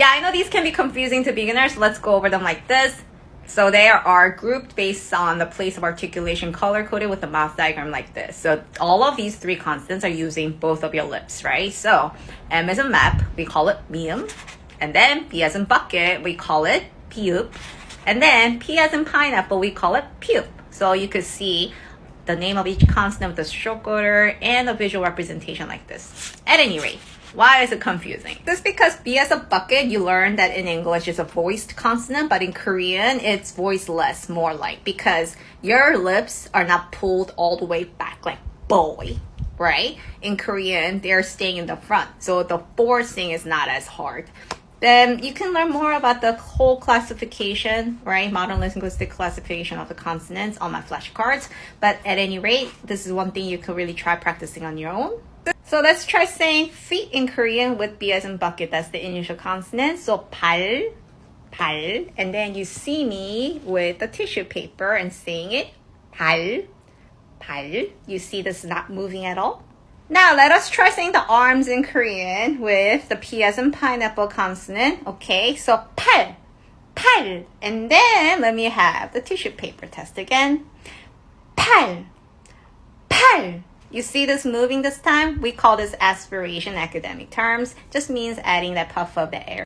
Yeah, I know these can be confusing to beginners. Let's go over them like this. So they are grouped based on the place of articulation, color-coded with a mouth diagram like this. So all of these three consonants are using both of your lips, right? So M as in map, we call it mium. And then B as in bucket, we call it piup. And then P as in pineapple, we call it piup. So you could see the name of each consonant with the stroke order and a visual representation like this. At any rate, why is it confusing? This is because B as a bucket, you learn that in English it's a voiced consonant, but in Korean it's voiceless, more like, because your lips are not pulled all the way back like boy, right? In Korean, they're staying in the front, so the forcing is not as hard. Then you can learn more about the whole classification, right? Modern linguistic classification of the consonants on my flashcards. But at any rate, this is one thing you could really try practicing on your own. So let's try saying feet in Korean with B as in bucket. That's the initial consonant. So 발, 발. And then you see me with the tissue paper and saying it. 발, 발. You see this is not moving at all. Now let us try saying the arms in Korean with the P as in pineapple consonant. Okay, so 팔, 팔. And then let me have the tissue paper test again. 팔, 팔. You see this moving this time? We call this aspiration, academic terms. Just means adding that puff of the air.